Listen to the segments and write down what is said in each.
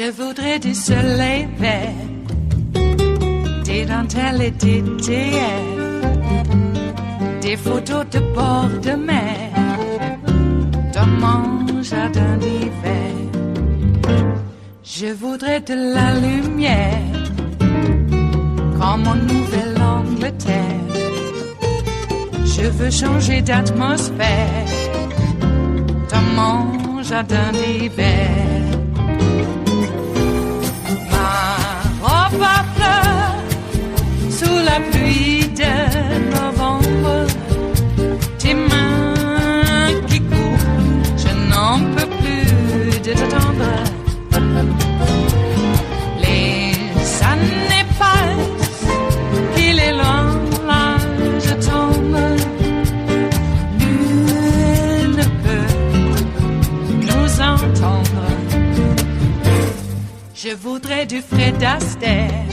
Je voudrais du soleil vert, des dentelles et des théières, des photos de bord de mer, dans mon jardin d'hiver. Je voudrais de la lumière, comme en Nouvelle-Angleterre. Je veux changer d'atmosphère, dans mon jardin d'hiver. Ma fleur sous la pluie de novembre, tes mains qui courent, je n'en peux plus de t'attendre. Les années passent, qu'il est loin, là je tombe. Nul ne peut nous entendre. Je voudrais du Fred Astaire,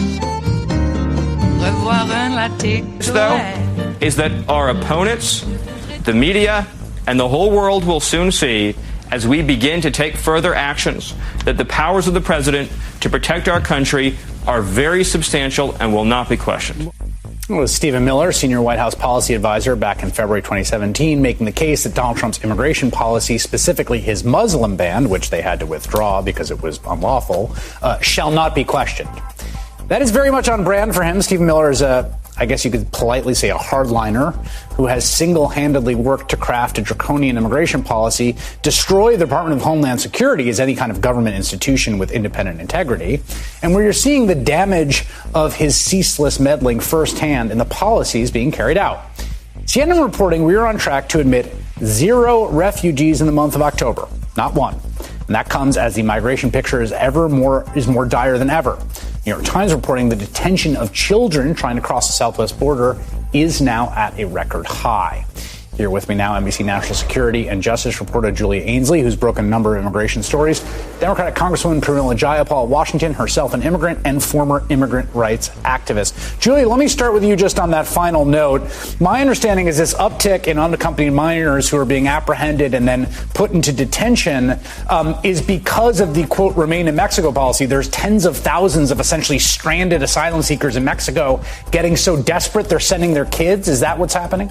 revoir un latte though, is that our opponents, the media, and the whole world will soon see, as we begin to take further actions, that the powers of the president to protect our country are very substantial and will not be questioned. It was Stephen Miller, senior White House policy advisor back in February 2017, making the case that Donald Trump's immigration policy, specifically his Muslim ban, which they had to withdraw because it was unlawful, shall not be questioned. That is very much on brand for him. Stephen Miller is I guess you could politely say, a hardliner who has single-handedly worked to craft a draconian immigration policy, destroy the Department of Homeland Security as any kind of government institution with independent integrity, and where you're seeing the damage of his ceaseless meddling firsthand in the policies being carried out. CNN reporting we are on track to admit 0 refugees in the month of October, not one. And that comes as the migration picture is more dire than ever. New York Times reporting the detention of children trying to cross the southwest border is now at a record high. Here with me now, NBC national security and justice reporter Julia Ainsley, who's broken a number of immigration stories. Democratic Congresswoman Pramila Jayapal of Washington, herself an immigrant and former immigrant rights activist. Julia, let me start with you just on that final note. My understanding is this uptick in unaccompanied minors who are being apprehended and then put into detention is because of the, quote, remain in Mexico policy. There's tens of thousands of essentially stranded asylum seekers in Mexico getting so desperate they're sending their kids. Is that what's happening?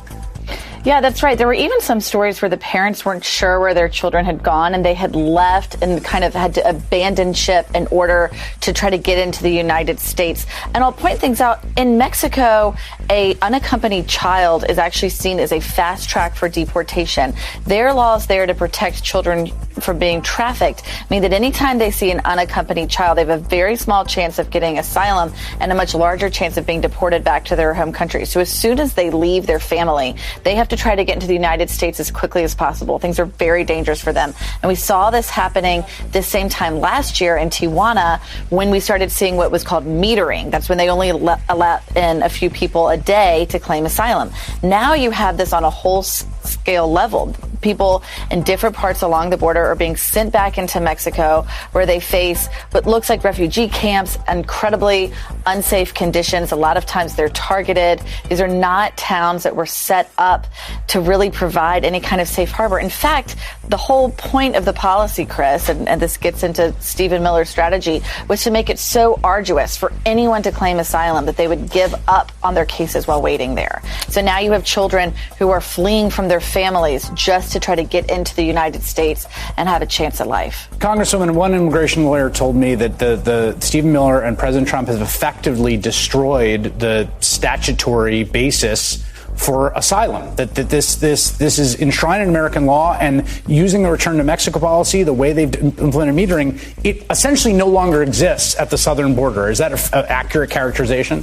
Yeah, that's right. There were even some stories where the parents weren't sure where their children had gone and they had left and kind of had to abandon ship in order to try to get into the United States. And I'll point things out. In Mexico, a unaccompanied child is actually seen as a fast track for deportation. Their laws there to protect children from being trafficked mean that anytime they see an unaccompanied child, they have a very small chance of getting asylum and a much larger chance of being deported back to their home country. So as soon as they leave their family, they have to try to get into the United States as quickly as possible. Things are very dangerous for them. And we saw this happening this same time last year in Tijuana when we started seeing what was called metering. That's when they only allow in a few people a day to claim asylum. Now you have this on a whole scale level. People in different parts along the border are being sent back into Mexico where they face what looks like refugee camps, incredibly unsafe conditions. A lot of times they're targeted. These are not towns that were set up to really provide any kind of safe harbor. In fact, the whole point of the policy, Chris, and this gets into Stephen Miller's strategy, was to make it so arduous for anyone to claim asylum that they would give up on their cases while waiting there. So now you have children who are fleeing from their families just to try to get into the United States and have a chance at life. Congresswoman, one immigration lawyer told me that the Stephen Miller and President Trump have effectively destroyed the statutory basis for asylum, that this is enshrined in American law, and using the return to Mexico policy, the way they've implemented metering, it essentially no longer exists at the southern border. Is that an accurate characterization?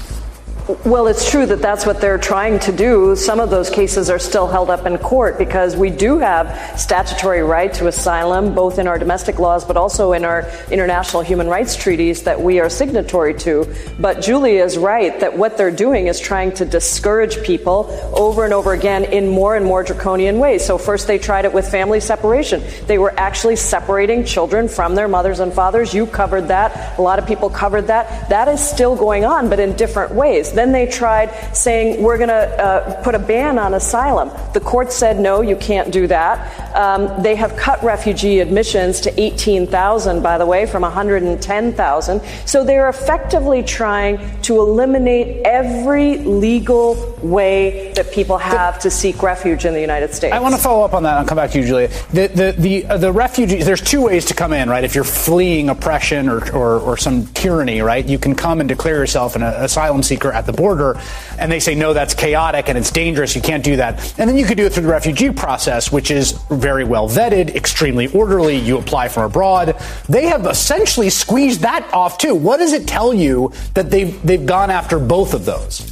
Well, it's true that that's what they're trying to do. Some of those cases are still held up in court because we do have statutory right to asylum, both in our domestic laws, but also in our international human rights treaties that we are signatory to. But Julia is right that what they're doing is trying to discourage people over and over again in more and more draconian ways. So first they tried it with family separation. They were actually separating children from their mothers and fathers. You covered that. A lot of people covered that. That is still going on, but in different ways. Then they tried saying, we're going to put a ban on asylum. The court said, no, you can't do that. They have cut refugee admissions to 18,000, by the way, from 110,000. So they're effectively trying to eliminate every legal way that people have to seek refuge in the United States. I want to follow up on that. I'll come back to you, Julia. The refugees, there's two ways to come in, right? If you're fleeing oppression or some tyranny, right? You can come and declare yourself an asylum seeker at the border, and they say, no, that's chaotic and it's dangerous. You can't do that. And then you could do it through the refugee process, which is very well vetted, extremely orderly. You apply from abroad. They have essentially squeezed that off, too. What does it tell you that they've gone after both of those?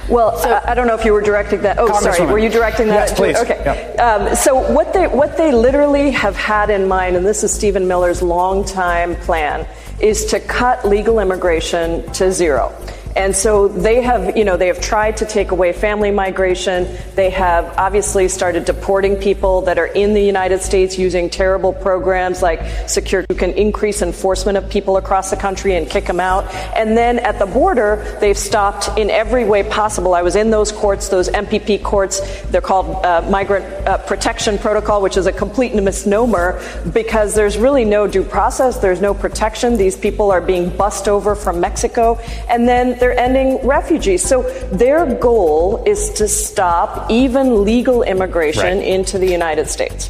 Well, so, I don't know if you were directing that. Oh, sorry. Were you directing that? Yes, please. Okay. Yeah. So what they literally have had in mind, and this is Stephen Miller's longtime plan, is to cut legal immigration to zero. And so they have tried to take away family migration. They have obviously started deporting people that are in the United States using terrible programs like Secure, who can increase enforcement of people across the country and kick them out. And then at the border, they've stopped in every way possible. I was in those courts, those MPP courts. They're called Migrant Protection Protocol, which is a complete misnomer because there's really no due process. There's no protection. These people are being bussed over from Mexico. And then they're ending refugees. So their goal is to stop even legal immigration into the United States.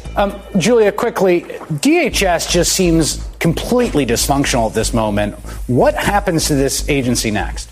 Julia, quickly, DHS just seems completely dysfunctional at this moment. What happens to this agency next?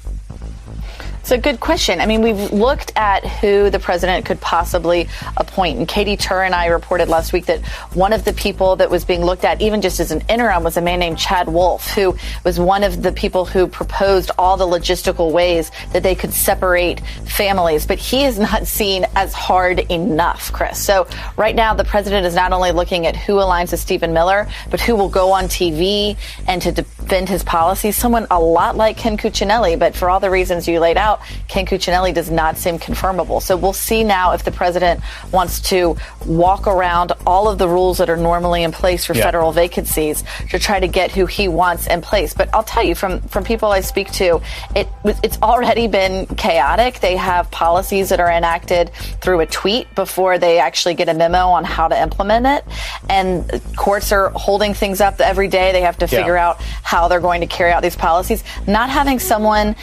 It's a good question. I mean, we've looked at who the president could possibly appoint. And Katie Tur and I reported last week that one of the people that was being looked at, even just as an interim, was a man named Chad Wolf, who was one of the people who proposed all the logistical ways that they could separate families. But he is not seen as hard enough, Chris. So right now, the president is not only looking at who aligns with Stephen Miller, but who will go on TV and to defend his policies. Someone a lot like Ken Cuccinelli, but for all the reasons you laid out, Ken Cuccinelli does not seem confirmable. So we'll see now if the president wants to walk around all of the rules that are normally in place for federal vacancies to try to get who he wants in place. But I'll tell you, from people I speak to, it's already been chaotic. They have policies that are enacted through a tweet before they actually get a memo on how to implement it. And courts are holding things up every day. They have to figure out how they're going to carry out these policies. Not having someone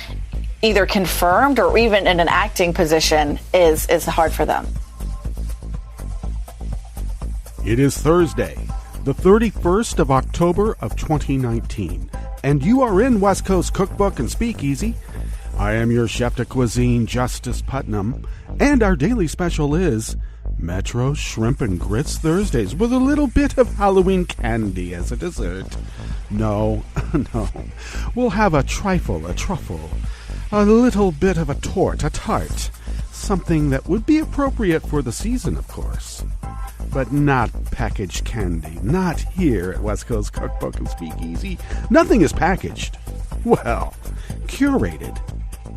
either confirmed or even in an acting position is hard for them. It is Thursday, the 31st of October of 2019, and you are in West Coast Cookbook and Speakeasy. I am your chef de cuisine, Justice Putnam, and our daily special is Metro Shrimp and Grits Thursdays with a little bit of Halloween candy as a dessert. No, we'll have a trifle, a truffle, a little bit of a tart, something that would be appropriate for the season, of course. But not packaged candy, not here at West Coast Cookbook and Speakeasy. Nothing is packaged. Well, curated,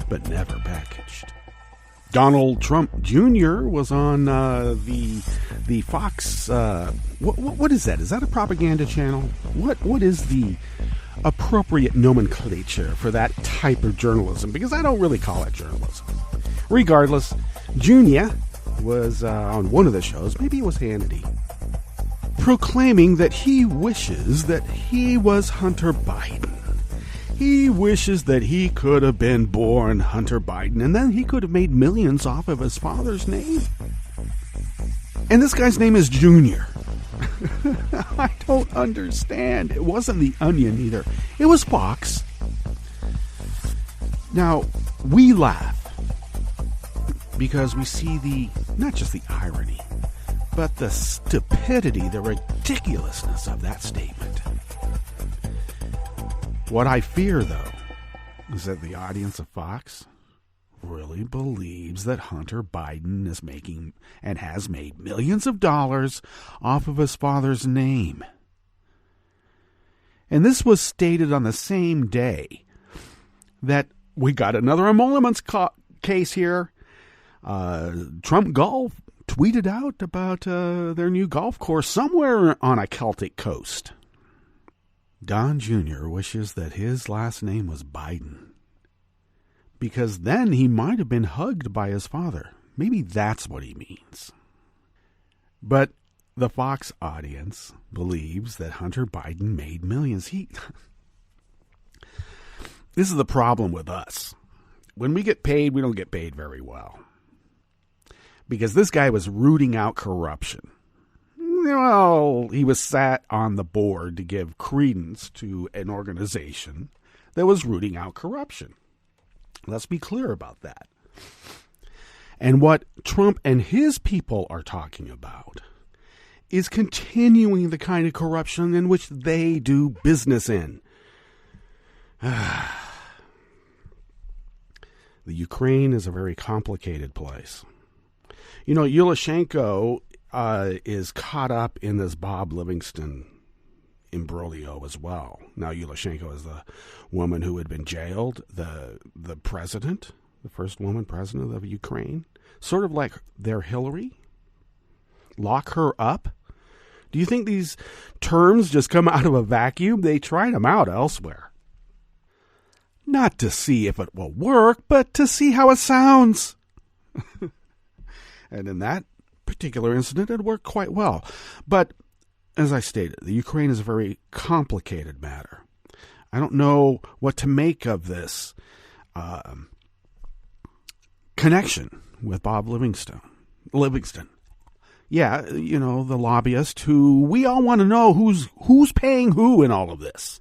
but never packaged. Donald Trump Jr. was on the Fox. What is that? Is that a propaganda channel? What is the appropriate nomenclature for that type of journalism? Because I don't really call it journalism. Regardless, Jr. was on one of the shows, maybe it was Hannity, proclaiming that he wishes that he was Hunter Biden. He wishes that he could have been born Hunter Biden, and then he could have made millions off of his father's name. And this guy's name is Junior. I don't understand. It wasn't The Onion either. It was Fox. Now, we laugh because we see not just the irony, but the stupidity, the ridiculousness of that statement. What I fear, though, is that the audience of Fox really believes that Hunter Biden is making and has made millions of dollars off of his father's name. And this was stated on the same day that we got another emoluments case here. Trump Golf tweeted out about their new golf course somewhere on a Celtic coast. Don Jr. wishes that his last name was Biden. because then he might have been hugged by his father. Maybe that's what he means. But the Fox audience believes that Hunter Biden made millions. This is the problem with us. When we get paid, we don't get paid very well. Because this guy was rooting out corruption. Well, he was sat on the board to give credence to an organization that was rooting out corruption. Let's be clear about that. And what Trump and his people are talking about is continuing the kind of corruption in which they do business in. The Ukraine is a very complicated place. You know, Yushchenko is caught up in this Bob Livingston imbroglio as well. Now, Yushchenko is the woman who had been jailed, the president, the first woman president of Ukraine, sort of like their Hillary. Lock her up. Do you think these terms just come out of a vacuum? They tried them out elsewhere. Not to see if it will work, but to see how it sounds. And in that particular incident, it worked quite well. But as I stated, the Ukraine is a very complicated matter. I don't know what to make of this connection with Bob Livingston. Yeah, you know, the lobbyist who we all want to know who's paying who in all of this.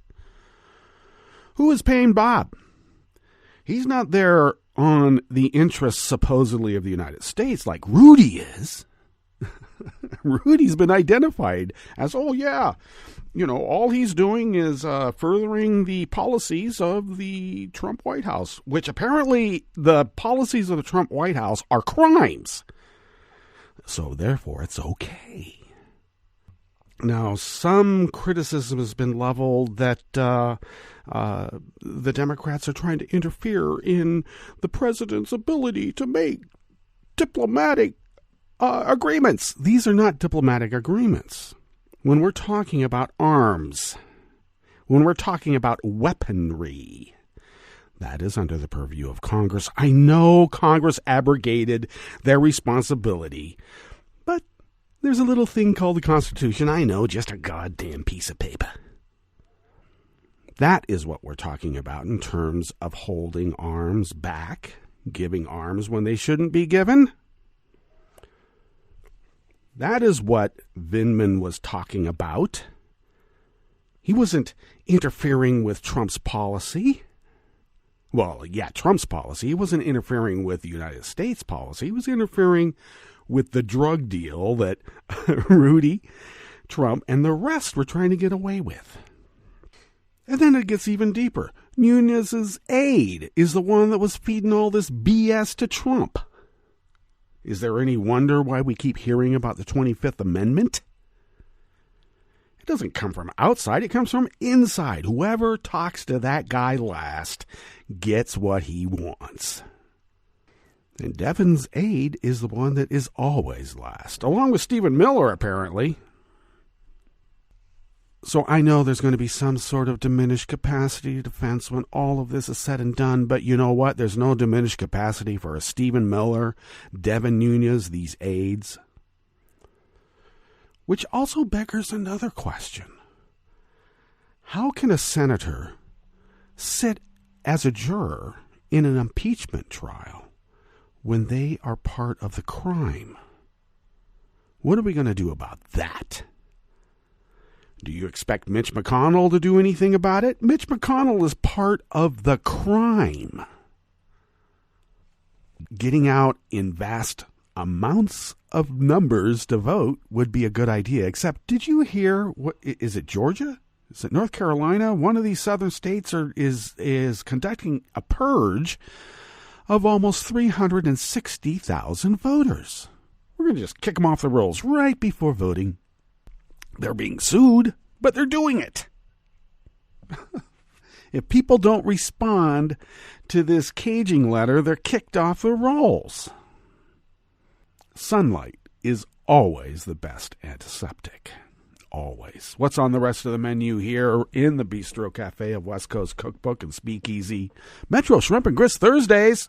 Who is paying Bob? He's not there on the interests supposedly of the United States like Rudy is. Rudy's been identified as, oh yeah, you know, all he's doing is furthering the policies of the Trump White House, which apparently the policies of the Trump White House are crimes. So therefore it's okay. Now, some criticism has been leveled that the Democrats are trying to interfere in the president's ability to make diplomatic agreements. These are not diplomatic agreements. When we're talking about arms, when we're talking about weaponry, that is under the purview of Congress. I know Congress abrogated their responsibility, but there's a little thing called the Constitution. I know, just a goddamn piece of paper. That is what we're talking about in terms of holding arms back, giving arms when they shouldn't be given. That is what Vindman was talking about. He wasn't interfering with Trump's policy. Well, yeah, Trump's policy. He wasn't interfering with the United States policy. He was interfering with the drug deal that Rudy, Trump, and the rest were trying to get away with. And then it gets even deeper. Nunez's aide is the one that was feeding all this BS to Trump. Is there any wonder why we keep hearing about the 25th Amendment? It doesn't come from outside. It comes from inside. Whoever talks to that guy last gets what he wants. And Devin's aide is the one that is always last, along with Stephen Miller, apparently. So I know there's going to be some sort of diminished capacity defense when all of this is said and done, but you know what? There's no diminished capacity for a Stephen Miller, Devin Nunes, these aides. Which also beggars another question. How can a senator sit as a juror in an impeachment trial when they are part of the crime? What are we going to do about that? Do you expect Mitch McConnell to do anything about it? Mitch McConnell is part of the crime. Getting out in vast amounts of numbers to vote would be a good idea. Except, did you hear, what is it, Georgia? Is it North Carolina? One of these southern states is conducting a purge of almost 360,000 voters. We're going to just kick them off the rolls right before voting. They're being sued, but they're doing it. If people don't respond to this caging letter, they're kicked off the rolls. Sunlight is always the best antiseptic. always. What's on the rest of the menu here in the Bistro Cafe of West Coast Cookbook and Speakeasy? Metro Shrimp and Grits Thursdays.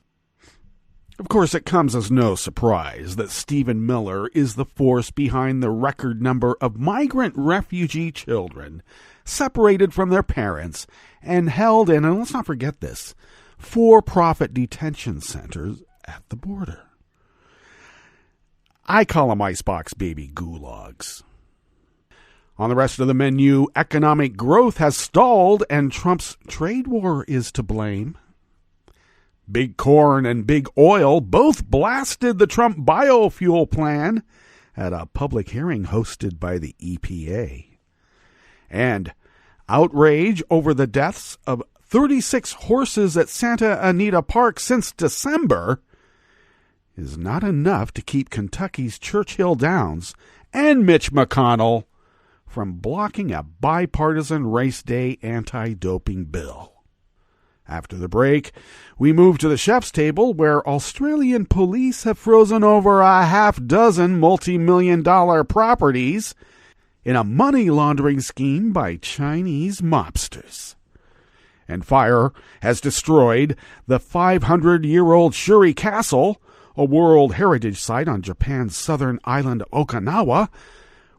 Of course, it comes as no surprise that Stephen Miller is the force behind the record number of migrant refugee children separated from their parents and held in, and let's not forget this, for-profit detention centers at the border. I call them icebox baby gulags. On the rest of the menu, economic growth has stalled and Trump's trade war is to blame. Big Corn and Big Oil both blasted the Trump biofuel plan at a public hearing hosted by the EPA. And outrage over the deaths of 36 horses at Santa Anita Park since December is not enough to keep Kentucky's Churchill Downs and Mitch McConnell from blocking a bipartisan race day anti-doping bill. After the break, we move to the chef's table where Australian police have frozen over a half-dozen multi-million-dollar properties in a money laundering scheme by Chinese mobsters. And fire has destroyed the 500-year-old Shuri Castle, a World Heritage Site on Japan's southern island of Okinawa,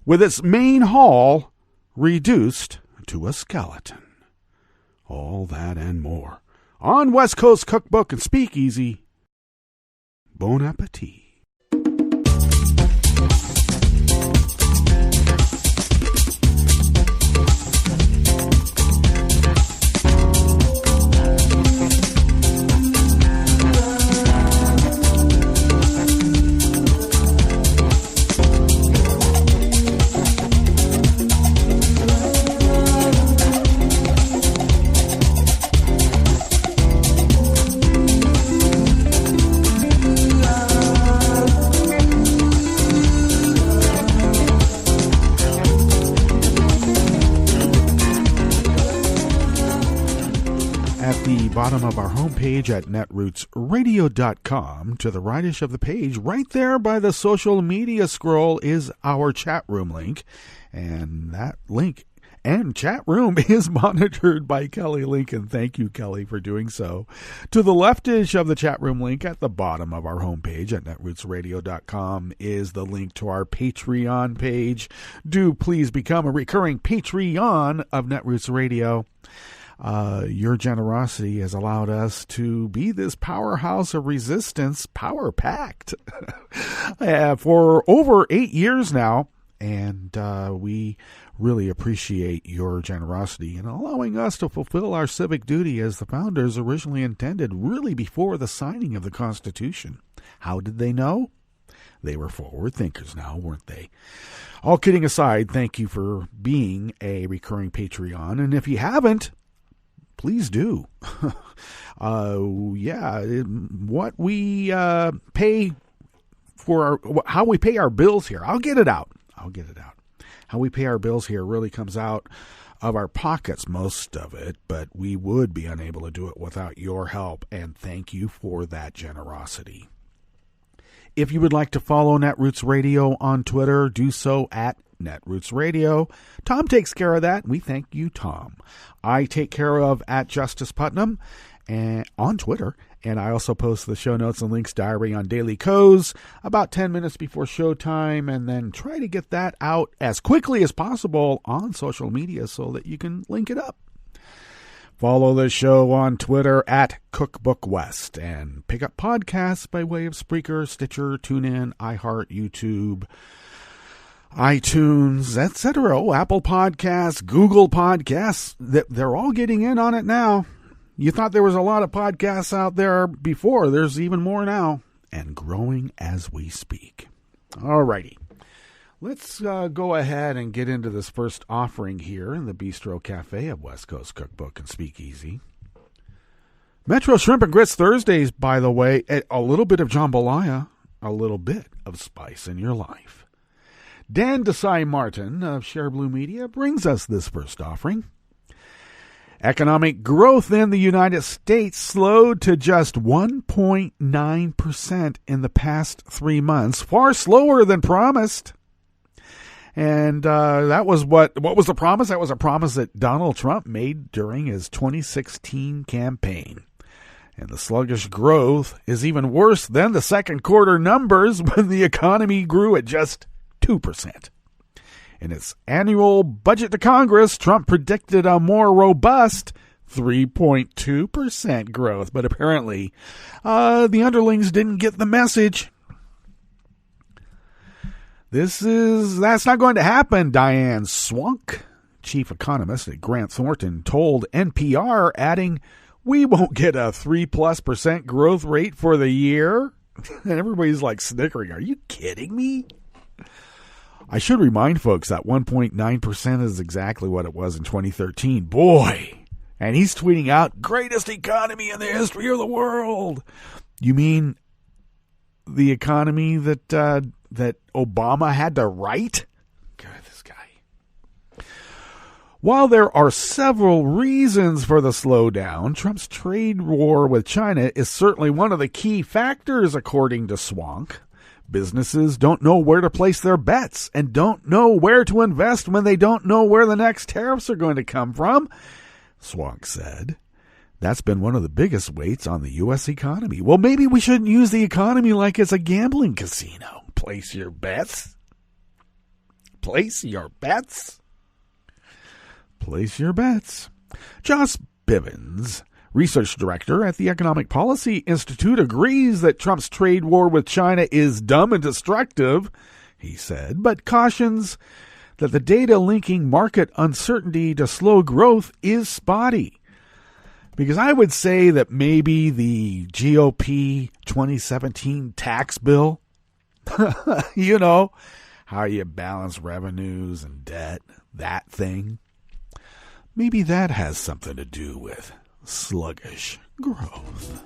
with its main hall reduced to a skeleton. All that and more on West Coast Cookbook and Speakeasy. Bon appetit. Bottom of our homepage at netrootsradio.com. To the rightish of the page, right there by the social media scroll, is our chat room link. And that link and chat room is monitored by Kelly Lincoln. Thank you, Kelly, for doing so. To the leftish of the chat room link at the bottom of our homepage at netrootsradio.com is the link to our Patreon page. Do please become a recurring Patreon of Netroots Radio. Your generosity has allowed us to be this powerhouse of resistance, power-packed, for over 8 years now. And we really appreciate your generosity in allowing us to fulfill our civic duty as the founders originally intended, really before the signing of the Constitution. How did they know? They were forward thinkers now, weren't they? All kidding aside, thank you for being a recurring Patreon. And if you haven't, please do. What we pay for how we pay our bills here. I'll get it out. How we pay our bills here really comes out of our pockets, most of it, but we would be unable to do it without your help, and thank you for that generosity. If you would like to follow Netroots Radio on Twitter, do so at Netroots Radio. Tom takes care of that. We thank you, Tom. I take care of at Justice Putnam and on Twitter, and I also post the show notes and links diary on Daily Co's about 10 minutes before showtime, and then try to get that out as quickly as possible on social media so that you can link it up. Follow the show on Twitter at Cookbook West, and pick up podcasts by way of Spreaker, Stitcher, TuneIn, iHeart, YouTube, iTunes, etc. Apple Podcasts, Google Podcasts. They're all getting in on it now. You thought there was a lot of podcasts out there before. There's even more now, and growing as we speak. All righty. Let's go ahead and get into this first offering here in the Bistro Cafe of West Coast Cookbook and Speakeasy. Metro Shrimp and Grits Thursdays, by the way, a little bit of jambalaya, a little bit of spice in your life. Dan Desai Martin of Share Blue Media brings us this first offering. Economic growth in the United States slowed to just 1.9% in the past 3 months, far slower than promised. And that was what was the promise? That was a promise that Donald Trump made during his 2016 campaign. And the sluggish growth is even worse than the second quarter numbers when the economy grew at just 2%. In its annual budget to Congress, Trump predicted a more robust 3.2% growth. But apparently, the underlings didn't get the message. That's not going to happen, Diane Swunk, chief economist at Grant Thornton, told NPR, adding, "We won't get a 3+% growth rate for the year." And everybody's like snickering. Are you kidding me? I should remind folks that 1.9% is exactly what it was in 2013. Boy. And he's tweeting out, greatest economy in the history of the world. You mean the economy that Obama had to write? God, this guy. While there are several reasons for the slowdown, Trump's trade war with China is certainly one of the key factors, according to Swank. Businesses don't know where to place their bets and don't know where to invest when they don't know where the next tariffs are going to come from, Swank said. That's been one of the biggest weights on the U.S. economy. Well, maybe we shouldn't use the economy like it's a gambling casino. Place your bets. Place your bets. Place your bets. Josh Bivens, research director at the Economic Policy Institute, agrees that Trump's trade war with China is dumb and destructive, he said, but cautions that the data linking market uncertainty to slow growth is spotty. Because I would say that maybe the GOP 2017 tax bill, you know, how you balance revenues and debt, that thing, maybe that has something to do with sluggish growth.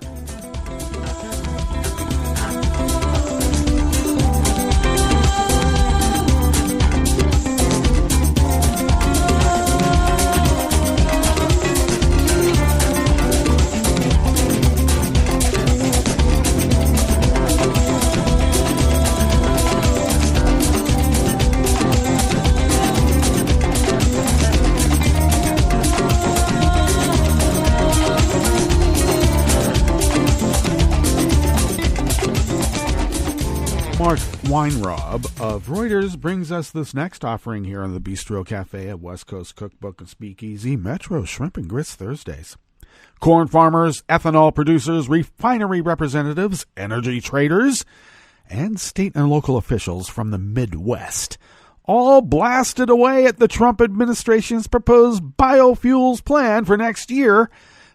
Mark Weinrob of Reuters brings us this next offering here on the Bistro Cafe at West Coast Cookbook and Speakeasy, Metro Shrimp and Grits Thursdays. Corn farmers, ethanol producers, refinery representatives, energy traders, and state and local officials from the Midwest all blasted away at the Trump administration's proposed biofuels plan for next year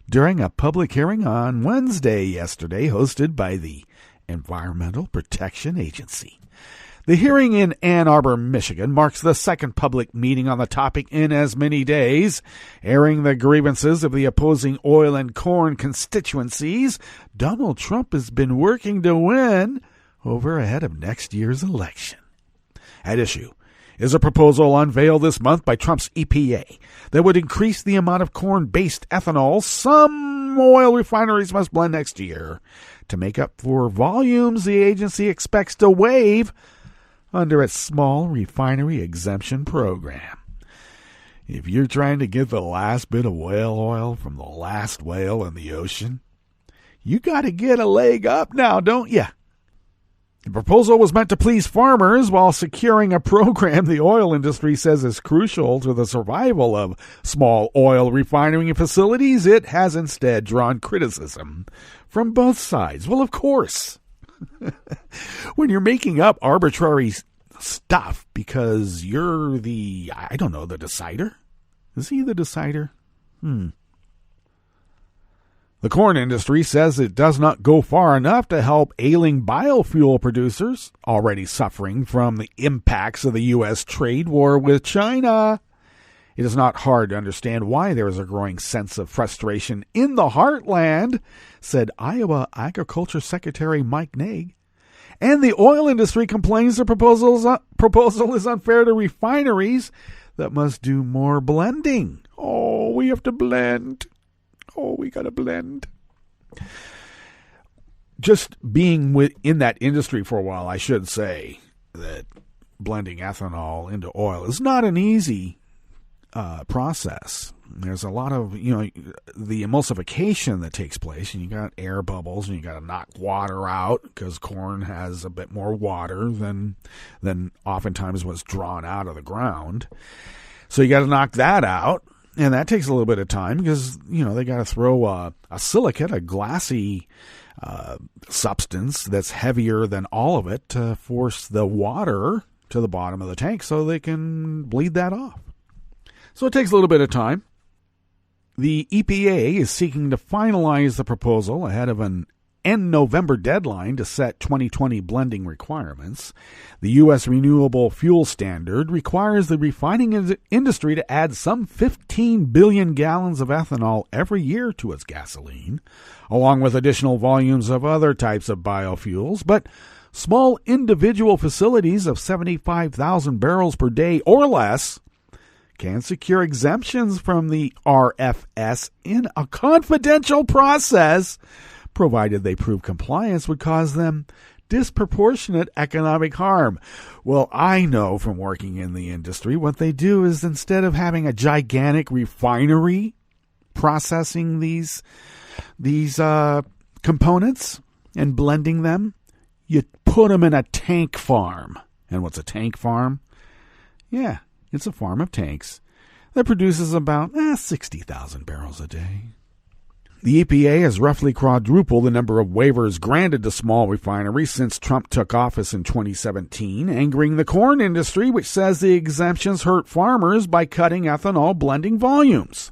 during a public hearing on Wednesday yesterday hosted by the Environmental Protection Agency. The hearing in Ann Arbor, Michigan marks the second public meeting on the topic in as many days. Airing the grievances of the opposing oil and corn constituencies, Donald Trump has been working to win over ahead of next year's election. At issue is a proposal unveiled this month by Trump's EPA that would increase the amount of corn-based ethanol some oil refineries must blend next year to make up for volumes the agency expects to waive under its small refinery exemption program. If you're trying to get the last bit of whale oil from the last whale in the ocean, you got to get a leg up now, don't you? The proposal was meant to please farmers while securing a program the oil industry says is crucial to the survival of small oil refining facilities. It has instead drawn criticism from both sides. Well, of course. When you're making up arbitrary stuff because you're the decider? Is he the decider? The corn industry says it does not go far enough to help ailing biofuel producers already suffering from the impacts of the U.S. trade war with China. It is not hard to understand why there is a growing sense of frustration in the heartland, said Iowa Agriculture Secretary Mike Naig. And the oil industry complains the proposal is unfair to refineries that must do more blending. Oh, we have to blend. Oh, we got to blend. Just being in that industry for a while, I should say that blending ethanol into oil is not an easy process. There's a lot of, the emulsification that takes place, and you got air bubbles, and you got to knock water out because corn has a bit more water than oftentimes what's drawn out of the ground. So you got to knock that out, and that takes a little bit of time because, they got to throw a silicate, a glassy substance that's heavier than all of it to force the water to the bottom of the tank so they can bleed that off. So it takes a little bit of time. The EPA is seeking to finalize the proposal ahead of an end November deadline to set 2020 blending requirements. The U.S. Renewable Fuel Standard requires the refining industry to add some 15 billion gallons of ethanol every year to its gasoline, along with additional volumes of other types of biofuels, but small individual facilities of 75,000 barrels per day or less can secure exemptions from the RFS in a confidential process, provided they prove compliance would cause them disproportionate economic harm. Well, I know from working in the industry, what they do is instead of having a gigantic refinery processing these components and blending them, you put them in a tank farm. And what's a tank farm? Yeah, it's a farm of tanks that produces about 60,000 barrels a day. The EPA has roughly quadrupled the number of waivers granted to small refineries since Trump took office in 2017, angering the corn industry, which says the exemptions hurt farmers by cutting ethanol blending volumes.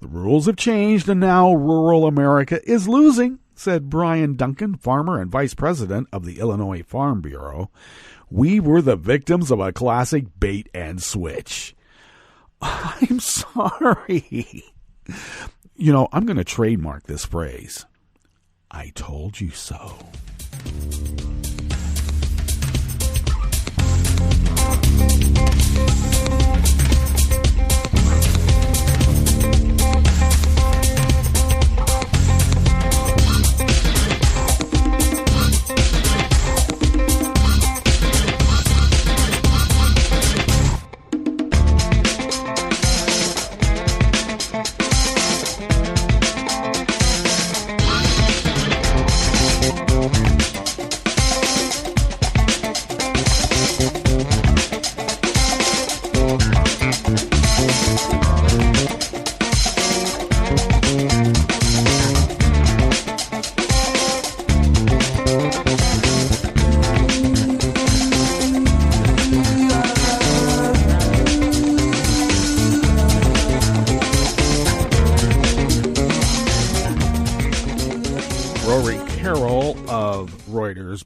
The rules have changed, and now rural America is losing, said Brian Duncan, farmer and vice president of the Illinois Farm Bureau. We were the victims of a classic bait and switch. I'm sorry. I'm going to trademark this phrase. I told you so.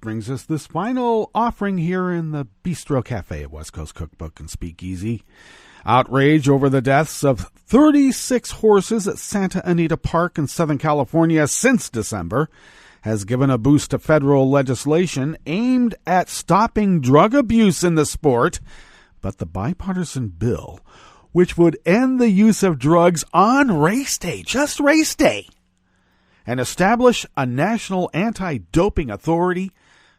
Brings us this final offering here in the Bistro Cafe at West Coast Cookbook and Speakeasy. Outrage over the deaths of 36 horses at Santa Anita Park in Southern California since December has given a boost to federal legislation aimed at stopping drug abuse in the sport. But the bipartisan bill, which would end the use of drugs on race day, just race day, and establish a national anti-doping authority,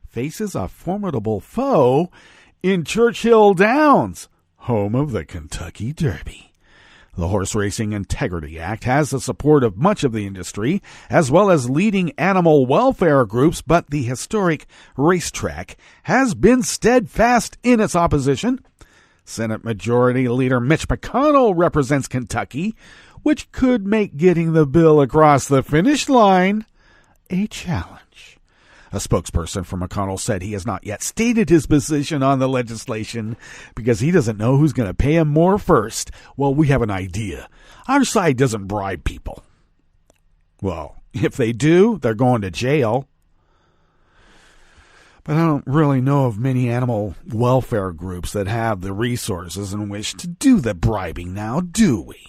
faces a formidable foe in Churchill Downs, home of the Kentucky Derby. The Horse Racing Integrity Act has the support of much of the industry, as well as leading animal welfare groups, but the historic racetrack has been steadfast in its opposition. Senate Majority Leader Mitch McConnell represents Kentucky, which could make getting the bill across the finish line a challenge. A spokesperson for McConnell said he has not yet stated his position on the legislation because he doesn't know who's going to pay him more first. Well, we have an idea. Our side doesn't bribe people. Well, if they do, they're going to jail. But I don't really know of many animal welfare groups that have the resources in which to do the bribing now, do we?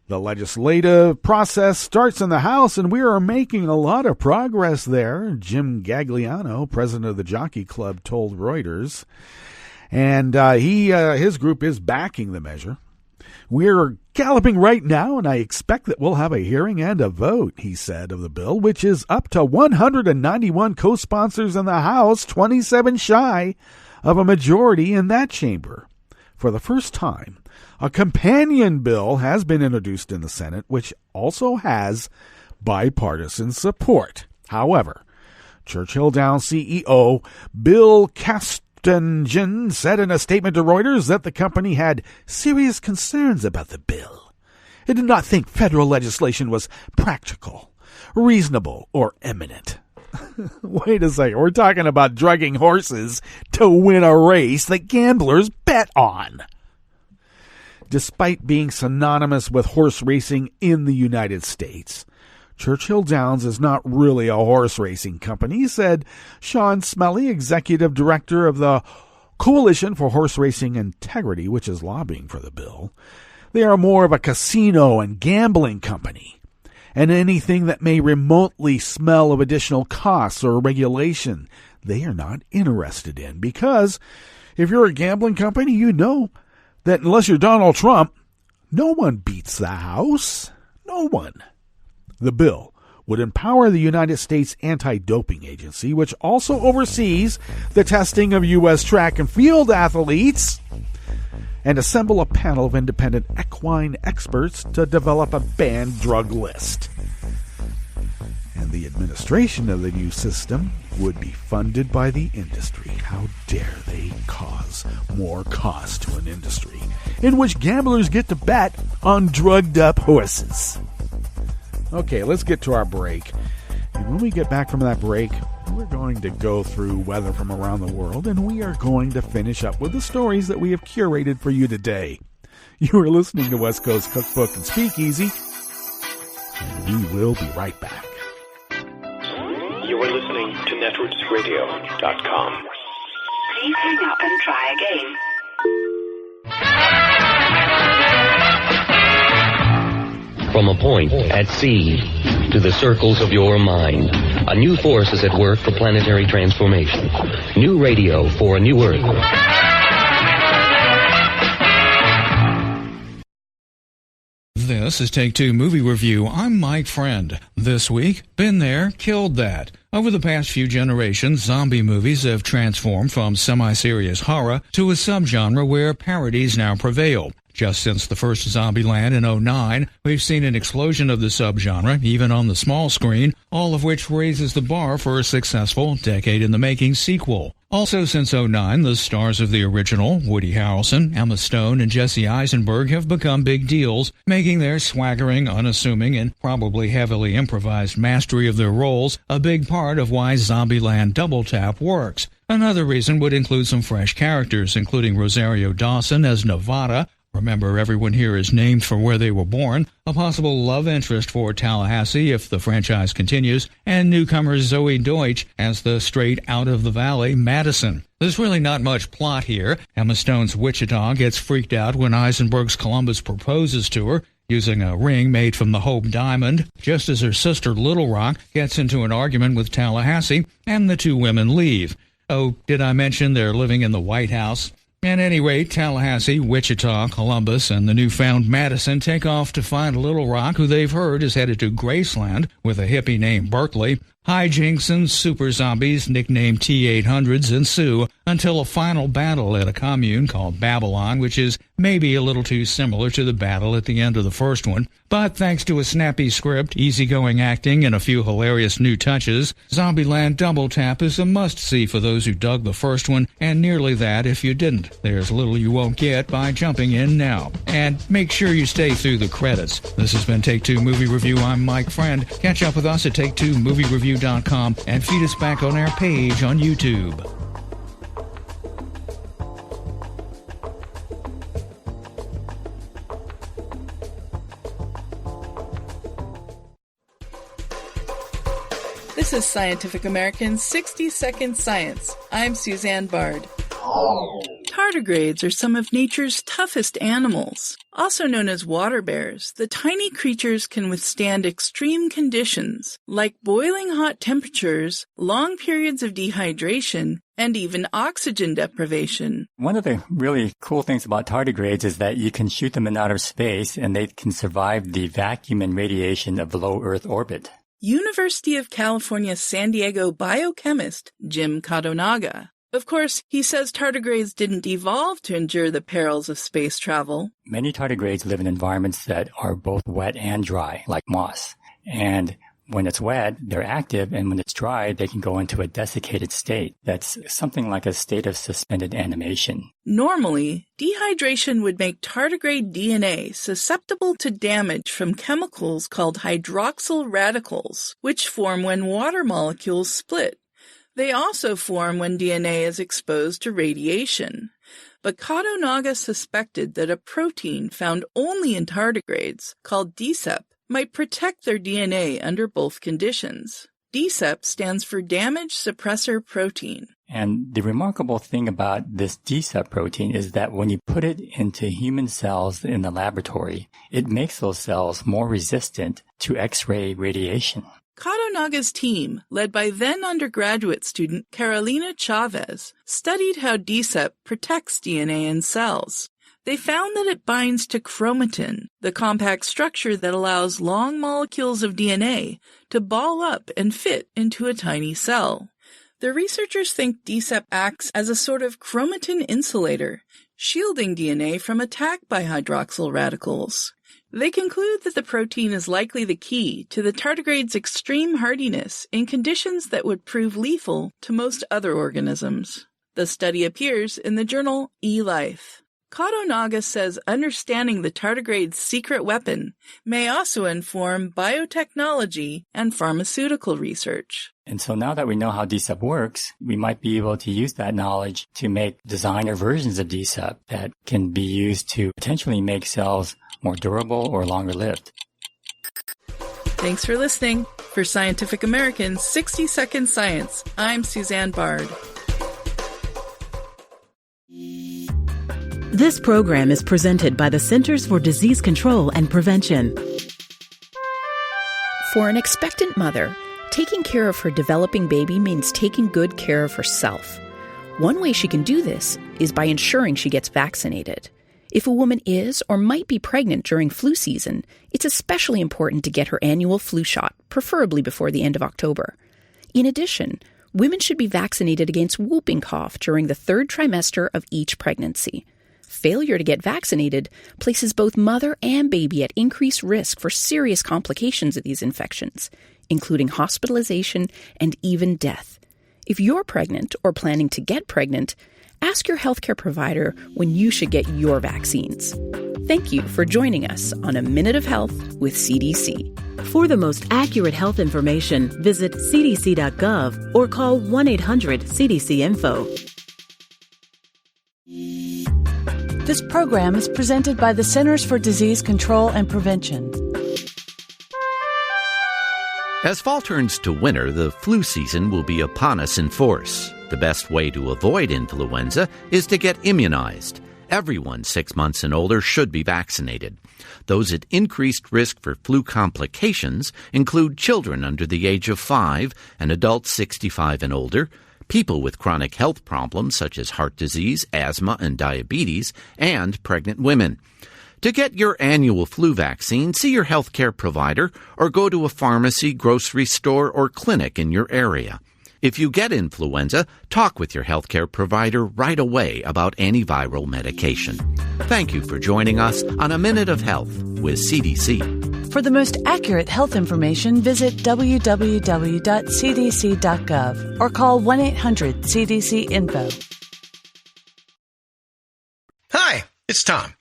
The legislative process starts in the House, and we are making a lot of progress there, Jim Gagliano, president of the Jockey Club, told Reuters. And his group is backing the measure. We're galloping right now, and I expect that we'll have a hearing and a vote, he said, of the bill, which is up to 191 co-sponsors in the House, 27 shy of a majority in that chamber. For the first time, a companion bill has been introduced in the Senate, which also has bipartisan support. However, Churchill Downs CEO Bill Castingen said in a statement to Reuters that the company had serious concerns about the bill. It did not think federal legislation was practical, reasonable, or imminent. Wait a second, we're talking about drugging horses to win a race that gamblers bet on. Despite being synonymous with horse racing in the United States, Churchill Downs is not really a horse racing company, said Sean Smelly, executive director of the Coalition for Horse Racing Integrity, which is lobbying for the bill. They are more of a casino and gambling company, and anything that may remotely smell of additional costs or regulation, they are not interested in, because if you're a gambling company, you know that unless you're Donald Trump, no one beats the House. No one. The bill would empower the United States Anti-Doping Agency, which also oversees the testing of U.S. track and field athletes, and assemble a panel of independent equine experts to develop a banned drug list. And the administration of the new system would be funded by the industry. How dare they cause more cost to an industry in which gamblers get to bet on drugged-up horses? Okay, let's get to our break. And when we get back from that break, we're going to go through weather from around the world, and we are going to finish up with the stories that we have curated for you today. You are listening to West Coast Cookbook and Speakeasy, and we will be right back. You are listening to netrootsradio.com. Please hang up and try again. From a point at sea to the circles of your mind, a new force is at work for planetary transformation. New radio for a new Earth. This is Take Two Movie Review. I'm Mike Friend. This week, been there, killed that. Over the past few generations, zombie movies have transformed from semi-serious horror to a subgenre where parodies now prevail. Just since the first Zombieland in 2009, we've seen an explosion of the subgenre, even on the small screen, all of which raises the bar for a successful decade-in-the-making sequel. Also since 2009, the stars of the original, Woody Harrelson, Emma Stone, and Jesse Eisenberg, have become big deals, making their swaggering, unassuming, and probably heavily improvised mastery of their roles a big part of why Zombieland Double Tap works. Another reason would include some fresh characters, including Rosario Dawson as Nevada. Remember, everyone here is named for where they were born, a possible love interest for Tallahassee if the franchise continues, and newcomer Zoe Deutsch as the straight out-of-the-valley Madison. There's really not much plot here. Emma Stone's Wichita gets freaked out when Eisenberg's Columbus proposes to her, using a ring made from the Hope Diamond, just as her sister Little Rock gets into an argument with Tallahassee, and the two women leave. Oh, did I mention they're living in the White House? At any rate, Tallahassee, Wichita, Columbus, and the newfound Madison take off to find Little Rock, who they've heard is headed to Graceland with a hippie named Berkeley. Hijinks and super zombies, nicknamed T-800s, ensue until a final battle at a commune called Babylon, which is maybe a little too similar to the battle at the end of the first one. But thanks to a snappy script, easygoing acting, and a few hilarious new touches, Zombieland Double Tap is a must-see for those who dug the first one, and nearly that if you didn't. There's little you won't get by jumping in now. And make sure you stay through the credits. This has been Take Two Movie Review. I'm Mike Friend. Catch up with us at Take2MovieReview.com and feed us back on our page on YouTube. This is Scientific American's 60-Second Science. I'm Suzanne Bard. Tardigrades are some of nature's toughest animals. Also known as water bears, the tiny creatures can withstand extreme conditions, like boiling hot temperatures, long periods of dehydration, and even oxygen deprivation. One of the really cool things about tardigrades is that you can shoot them in outer space, and they can survive the vacuum and radiation of low Earth orbit. University of California San Diego biochemist Jim Kadonaga. Of course, he says tardigrades didn't evolve to endure the perils of space travel. Many tardigrades live in environments that are both wet and dry, like moss. And when it's wet, they're active, and when it's dry, they can go into a desiccated state. That's something like a state of suspended animation. Normally, dehydration would make tardigrade DNA susceptible to damage from chemicals called hydroxyl radicals, which form when water molecules split. They also form when DNA is exposed to radiation. But Kato Naga suspected that a protein found only in tardigrades, called DSEP, might protect their DNA under both conditions. DSEP stands for Damage Suppressor Protein. And the remarkable thing about this DSEP protein is that when you put it into human cells in the laboratory, it makes those cells more resistant to X-ray radiation. Kato Naga's team, led by then undergraduate student Carolina Chavez, studied how DSEP protects DNA in cells. They found that it binds to chromatin, the compact structure that allows long molecules of DNA to ball up and fit into a tiny cell. The researchers think DSEP acts as a sort of chromatin insulator, shielding DNA from attack by hydroxyl radicals. They conclude that the protein is likely the key to the tardigrade's extreme hardiness in conditions that would prove lethal to most other organisms. The study appears in the journal eLife. Kato Naga says understanding the tardigrade's secret weapon may also inform biotechnology and pharmaceutical research. And so now that we know how DSEP works, we might be able to use that knowledge to make designer versions of DSEP that can be used to potentially make cells more durable or longer lived. Thanks for listening. For Scientific American's 60-Second Science, I'm Suzanne Bard. This program is presented by the Centers for Disease Control and Prevention. For an expectant mother, taking care of her developing baby means taking good care of herself. One way she can do this is by ensuring she gets vaccinated. If a woman is or might be pregnant during flu season, it's especially important to get her annual flu shot, preferably before the end of October. In addition, women should be vaccinated against whooping cough during the 3rd trimester of each pregnancy. Failure to get vaccinated places both mother and baby at increased risk for serious complications of these infections, including hospitalization and even death. If you're pregnant or planning to get pregnant, ask your healthcare provider when you should get your vaccines. Thank you for joining us on A Minute of Health with CDC. For the most accurate health information, visit cdc.gov or call 1-800-CDC-INFO. This program is presented by the Centers for Disease Control and Prevention. As fall turns to winter, the flu season will be upon us in force. The best way to avoid influenza is to get immunized. Everyone 6 months and older should be vaccinated. Those at increased risk for flu complications include children under the age of 5 and adults 65 and older, people with chronic health problems such as heart disease, asthma, and diabetes, and pregnant women. To get your annual flu vaccine, see your healthcare provider or go to a pharmacy, grocery store, or clinic in your area. If you get influenza, talk with your healthcare provider right away about antiviral medication. Thank you for joining us on A Minute of Health with CDC. For the most accurate health information, visit www.cdc.gov or call 1-800-CDC-INFO. Hi, it's Tom.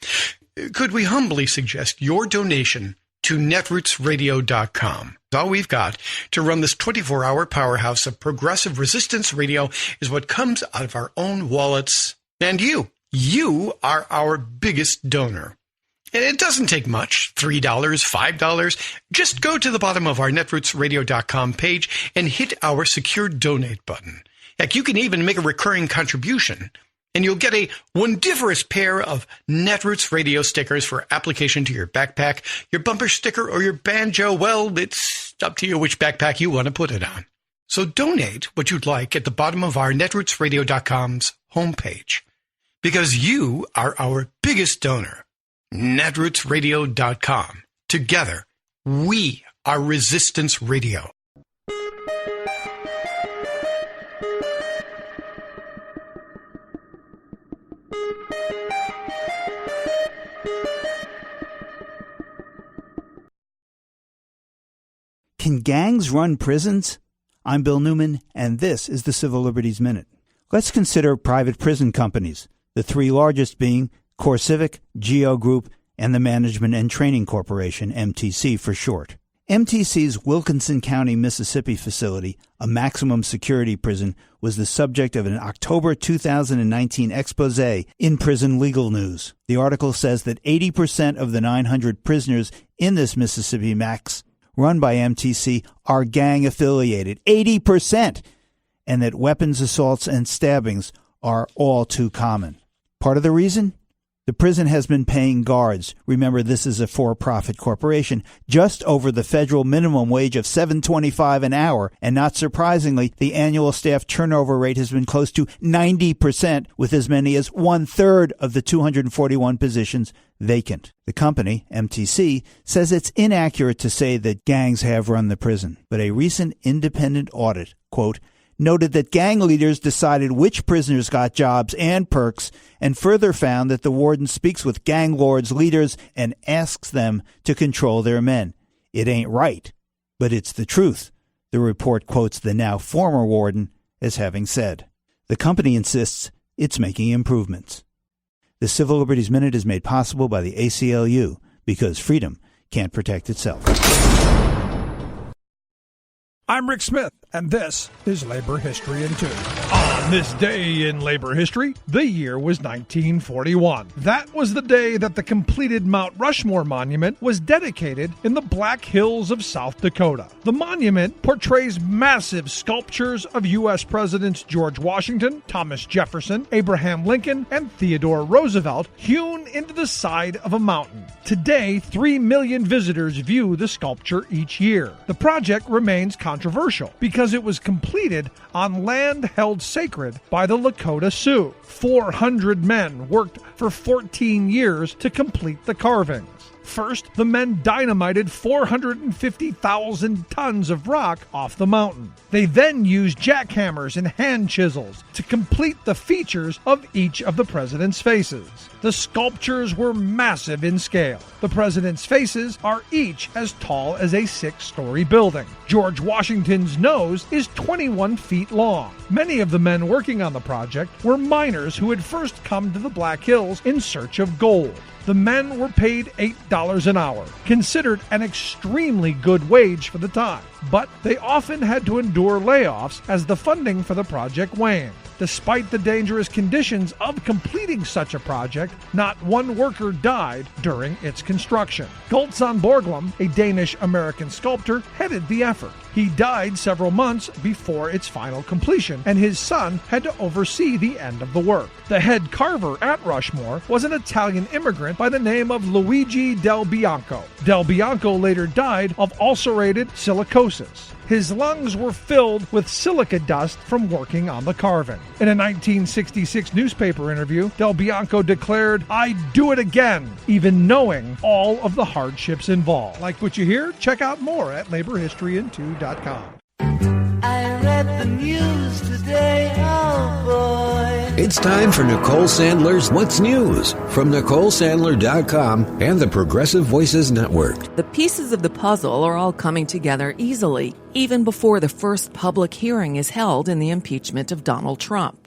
Could we humbly suggest your donation to netrootsradio.com? All we've got to run this 24-hour powerhouse of progressive resistance radio is what comes out of our own wallets. And you are our biggest donor. And it doesn't take much, $3, $5. Just go to the bottom of our netrootsradio.com page and hit our secure donate button. Heck, you can even make a recurring contribution. And you'll get a wondiferous pair of Netroots radio stickers for application to your backpack, your bumper sticker, or your banjo. Well, it's up to you which backpack you want to put it on. So donate what you'd like at the bottom of our netrootsradio.com's homepage. Because you are our biggest donor. Netrootsradio.com. Together, we are Resistance Radio. Can gangs run prisons? I'm Bill Newman, and this is the Civil Liberties Minute. Let's consider private prison companies, the three largest being CoreCivic, Geo Group, and the Management and Training Corporation, MTC for short. MTC's Wilkinson County, Mississippi facility, a maximum security prison, was the subject of an October 2019 expose in Prison Legal News. The article says that 80% of the 900 prisoners in this Mississippi Max, run by MTC, are gang-affiliated. 80%! And that weapons assaults and stabbings are all too common. Part of the reason? The prison has been paying guards, remember this is a for-profit corporation, just over the federal minimum wage of $7.25 an hour, and not surprisingly, the annual staff turnover rate has been close to 90%, with as many as one-third of the 241 positions vacant. The company, MTC, says it's inaccurate to say that gangs have run the prison, but a recent independent audit, quote, noted that gang leaders decided which prisoners got jobs and perks, and further found that the warden speaks with gang lords' leaders and asks them to control their men. It ain't right, but it's the truth, the report quotes the now former warden as having said. The company insists it's making improvements. The Civil Liberties Minute is made possible by the ACLU, because freedom can't protect itself. I'm Rick Smith, and this is Labor History in 2. On this day in labor history, the year was 1941. That was the day that the completed Mount Rushmore monument was dedicated in the Black Hills of South Dakota. The monument portrays massive sculptures of U.S. Presidents George Washington, Thomas Jefferson, Abraham Lincoln, and Theodore Roosevelt hewn into the side of a mountain. Today, 3 million visitors view the sculpture each year. The project remains controversial because it was completed on land held sacred by the Lakota Sioux. 400 men worked for 14 years to complete the carvings. First, the men dynamited 450,000 tons of rock off the mountain. They then used jackhammers and hand chisels to complete the features of each of the president's faces. The sculptures were massive in scale. The president's faces are each as tall as a 6-story building. George Washington's nose is 21 feet long. Many of the men working on the project were miners who had first come to the Black Hills in search of gold. The men were paid $8 an hour, considered an extremely good wage for the time. But they often had to endure layoffs as the funding for the project waned. Despite the dangerous conditions of completing such a project, not one worker died during its construction. Gultson Borglum, a Danish-American sculptor, headed the effort. He died several months before its final completion, and his son had to oversee the end of the work. The head carver at Rushmore was an Italian immigrant by the name of Luigi Del Bianco. Del Bianco later died of ulcerated silicosis. His lungs were filled with silica dust from working on the carving. In a 1966 newspaper interview, Del Bianco declared, "I'd do it again, even knowing all of the hardships involved." Like what you hear? Check out more at laborhistoryin2.com. I read the news today, oh boy. It's time for Nicole Sandler's What's News from NicoleSandler.com and the Progressive Voices Network. The pieces of the puzzle are all coming together easily, even before the first public hearing is held in the impeachment of Donald Trump.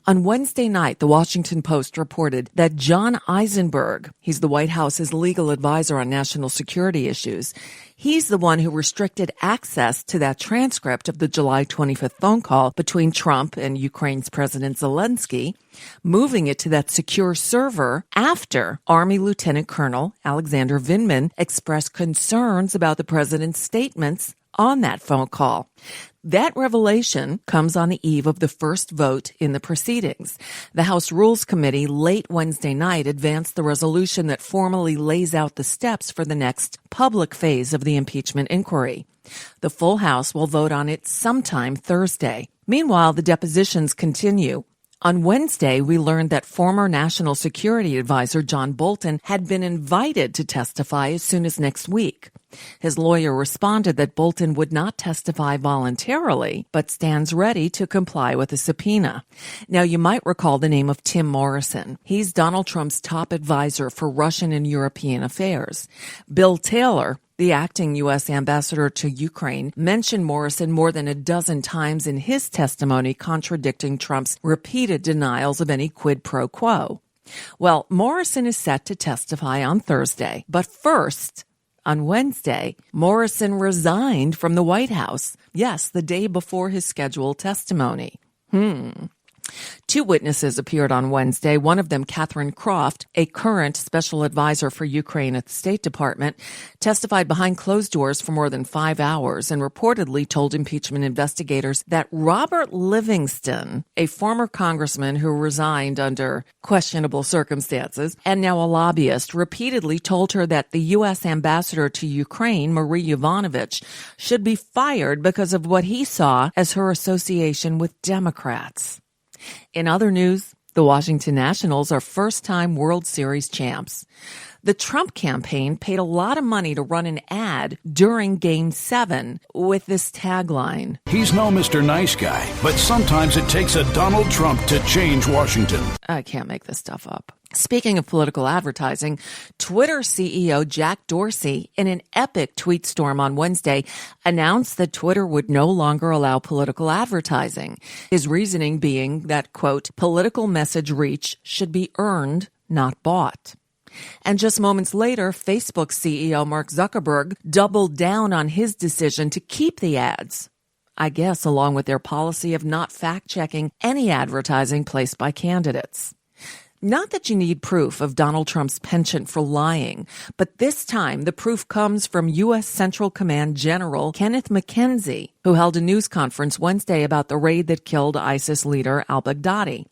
On Wednesday night, the Washington Post reported that John Eisenberg, he's the White House's legal advisor on national security issues, he's the one who restricted access to that transcript of the July 25th phone call between Trump and Ukraine's President Zelensky, moving it to that secure server after Army Lieutenant Colonel Alexander Vindman expressed concerns about the president's statements on that phone call. That revelation comes on the eve of the first vote in the proceedings. The House Rules Committee late Wednesday night advanced the resolution that formally lays out the steps for the next public phase of the impeachment inquiry. The full House will vote on it sometime Thursday. Meanwhile, the depositions continue. On Wednesday, we learned that former National Security Advisor John Bolton had been invited to testify as soon as next week. His lawyer responded that Bolton would not testify voluntarily, but stands ready to comply with a subpoena. Now, you might recall the name of Tim Morrison. He's Donald Trump's top advisor for Russian and European affairs. Bill Taylor, The acting U.S. ambassador to Ukraine mentioned Morrison more than a dozen times in his testimony, contradicting Trump's repeated denials of any quid pro quo. Well, Morrison is set to testify on Thursday, but first, on Wednesday, Morrison resigned from the White House. Yes, the day before his scheduled testimony. Two witnesses appeared on Wednesday, one of them Catherine Croft, a current special advisor for Ukraine at the State Department, testified behind closed doors for more than 5 hours and reportedly told impeachment investigators that Robert Livingston, a former congressman who resigned under questionable circumstances and now a lobbyist, repeatedly told her that the U.S. ambassador to Ukraine, Marie Yovanovitch, should be fired because of what he saw as her association with Democrats. In other news, the Washington Nationals are first-time World Series champs. The Trump campaign paid a lot of money to run an ad during Game 7 with this tagline. He's no Mr. Nice Guy, but sometimes it takes a Donald Trump to change Washington. I can't make this stuff up. Speaking of political advertising, Twitter CEO Jack Dorsey, in an epic tweet storm on Wednesday, announced that Twitter would no longer allow political advertising. His reasoning being that, quote, political message reach should be earned, not bought. And just moments later, Facebook CEO Mark Zuckerberg doubled down on his decision to keep the ads. I guess along with their policy of not fact-checking any advertising placed by candidates. Not that you need proof of Donald Trump's penchant for lying, but this time the proof comes from U.S. Central Command General Kenneth McKenzie, who held a news conference Wednesday about the raid that killed ISIS leader al-Baghdadi.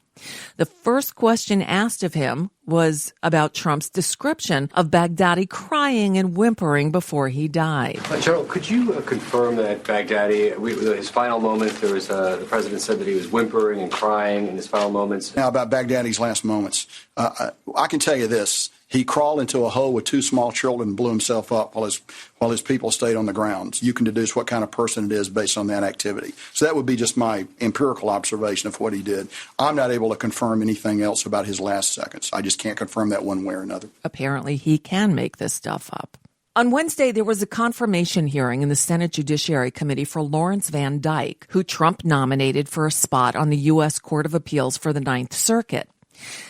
The first question asked of him was about Trump's description of Baghdadi crying and whimpering before he died. General, could you confirm that Baghdadi, his final moments, the president said that he was whimpering and crying in his final moments? Now, about Baghdadi's last moments, I can tell you this. He crawled into a hole with two small children and blew himself up while his people stayed on the ground. You can deduce what kind of person it is based on that activity. So that would be just my empirical observation of what he did. I'm not able to confirm anything else about his last seconds. I just can't confirm that one way or another. Apparently, he can make this stuff up. On Wednesday, there was a confirmation hearing in the Senate Judiciary Committee for Lawrence Van Dyke, who Trump nominated for a spot on the U.S. Court of Appeals for the Ninth Circuit.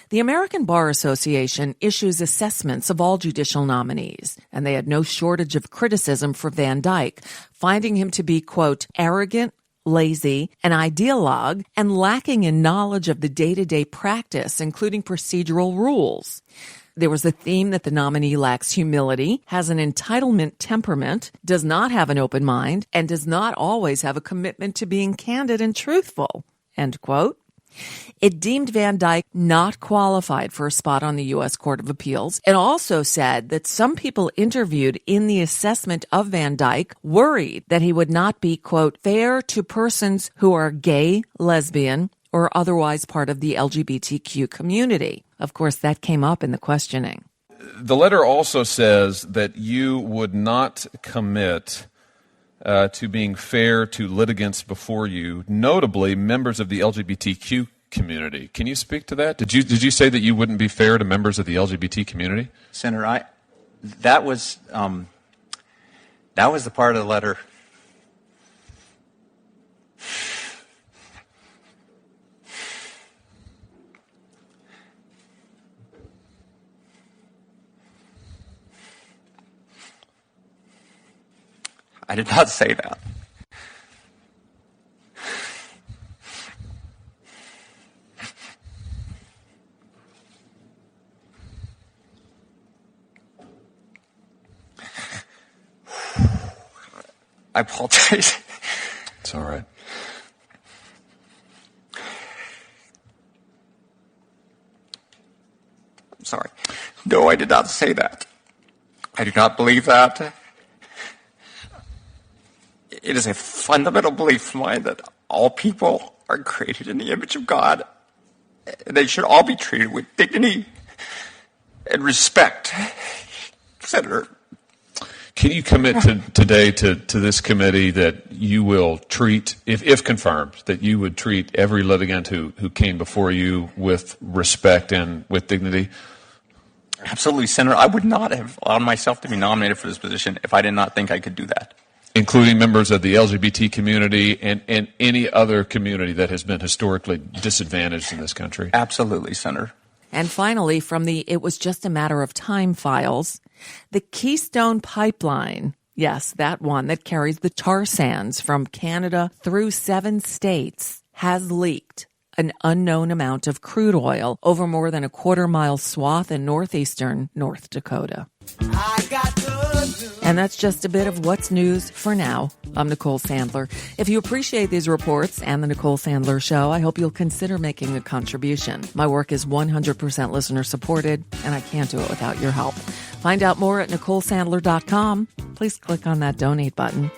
The American Bar Association issues assessments of all judicial nominees, and they had no shortage of criticism for Van Dyke, finding him to be, quote, arrogant, lazy, an ideologue, and lacking in knowledge of the day-to-day practice, including procedural rules. There was a theme that the nominee lacks humility, has an entitlement temperament, does not have an open mind, and does not always have a commitment to being candid and truthful, end quote. It deemed Van Dyke not qualified for a spot on the U.S. Court of Appeals and also said that some people interviewed in the assessment of Van Dyke worried that he would not be, quote, fair to persons who are gay, lesbian, or otherwise part of the LGBTQ community. Of course, that came up in the questioning. The letter also says that you would not commit to being fair to litigants before you, notably members of the LGBTQ community. Can you speak to that? Did you say that you wouldn't be fair to members of the LGBT community? Senator, that was the part of the letter. I did not say that. I apologize. It's all right. I'm sorry. No, I did not say that. I do not believe that. It is a fundamental belief of mine that all people are created in the image of God. They should all be treated with dignity and respect. Senator. Can you commit today to this committee that you will treat, if confirmed, that you would treat every litigant who came before you with respect and with dignity? Absolutely, Senator. I would not have allowed myself to be nominated for this position if I did not think I could do that. Including members of the LGBT community and any other community that has been historically disadvantaged in this country? Absolutely, Senator. And finally, from the It Was Just a Matter of Time files, the Keystone Pipeline. Yes, that one that carries the tar sands from Canada through 7 states has leaked an unknown amount of crude oil over more than a quarter-mile swath in northeastern North Dakota. And that's just a bit of what's news for now. I'm Nicole Sandler. If you appreciate these reports and the Nicole Sandler Show, I hope you'll consider making a contribution. My work is 100% listener-supported, and I can't do it without your help. Find out more at NicoleSandler.com. Please click on that donate button.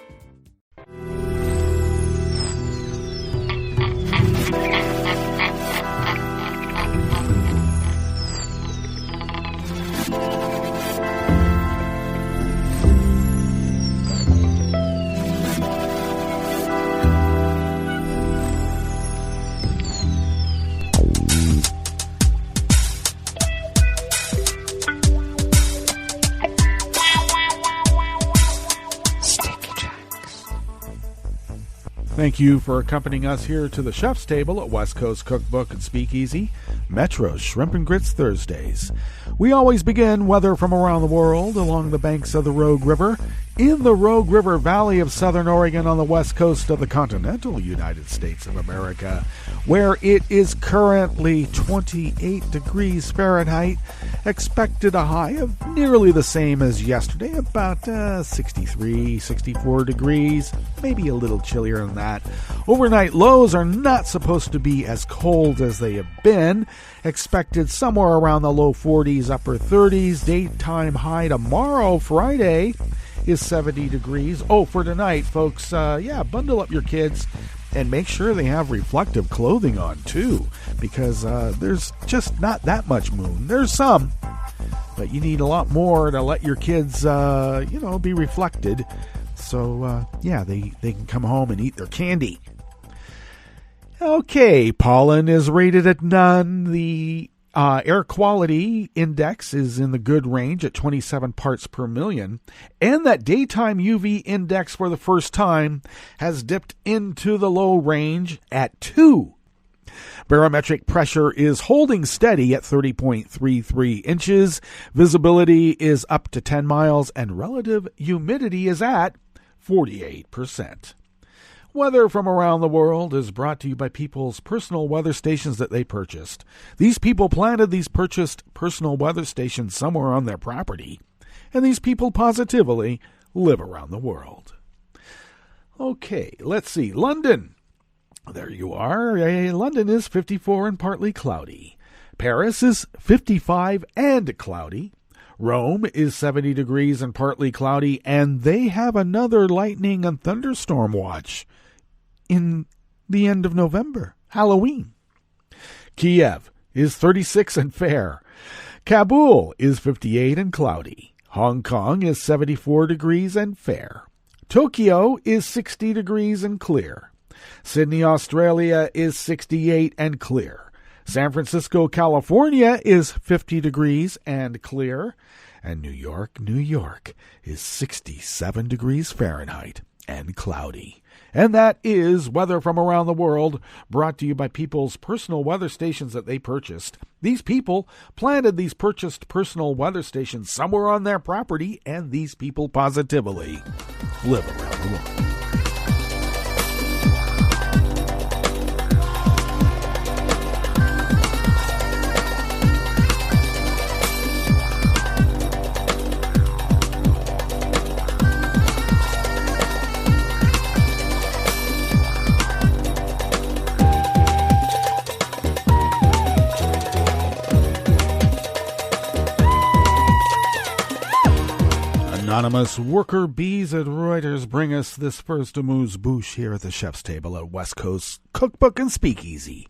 Thank you for accompanying us here to the Chef's Table at West Coast Cookbook and Speakeasy, Metro's Shrimp and Grits Thursdays. We always begin weather from around the world along the banks of the Rogue River, in the Rogue River Valley of Southern Oregon on the west coast of the continental United States of America, where it is currently 28 degrees Fahrenheit, expected a high of nearly the same as yesterday, about 63, 64 degrees, maybe a little chillier than that. Overnight lows are not supposed to be as cold as they have been, expected somewhere around the low 40s, upper 30s. Daytime high tomorrow, Friday, is 70 degrees. Oh, for tonight, folks, bundle up your kids and make sure they have reflective clothing on, too, because there's just not that much moon. There's some, but you need a lot more to let your kids, be reflected. So, they can come home and eat their candy. Okay, pollen is rated at none. The air quality index is in the good range at 27 parts per million. And that daytime UV index for the first time has dipped into the low range at 2. Barometric pressure is holding steady at 30.33 inches. Visibility is up to 10 miles and relative humidity is at 48%. Weather from around the world is brought to you by people's personal weather stations that they purchased. These people planted these purchased personal weather stations somewhere on their property, and these people positively live around the world. Okay, let's see. London. There you are. London is 54 and partly cloudy. Paris is 55 and cloudy. Rome is 70 degrees and partly cloudy, and they have another lightning and thunderstorm watch in the end of November, Halloween. Kiev is 36 and fair. Kabul is 58 and cloudy. Hong Kong is 74 degrees and fair. Tokyo is 60 degrees and clear. Sydney, Australia is 68 and clear. San Francisco, California is 50 degrees and clear. And New York, New York is 67 degrees Fahrenheit and cloudy. And that is weather from around the world, brought to you by people's personal weather stations that they purchased. These people planted these purchased personal weather stations somewhere on their property, and these people positively live around the world. Anonymous worker bees at Reuters bring us this first amuse-bouche here at the Chef's Table at West Coast Cookbook and Speakeasy.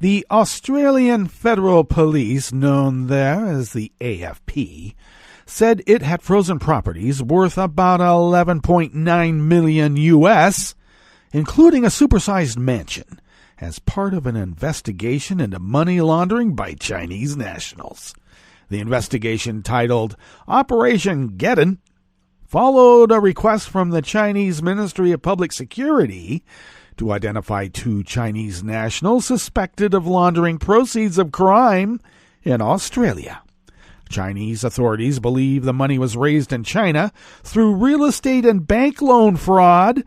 The Australian Federal Police, known there as the AFP, said it had frozen properties worth about $11.9 million U.S., including a supersized mansion, as part of an investigation into money laundering by Chinese nationals. The investigation, titled Operation Geddon, followed a request from the Chinese Ministry of Public Security to identify 2 Chinese nationals suspected of laundering proceeds of crime in Australia. Chinese authorities believe the money was raised in China through real estate and bank loan fraud,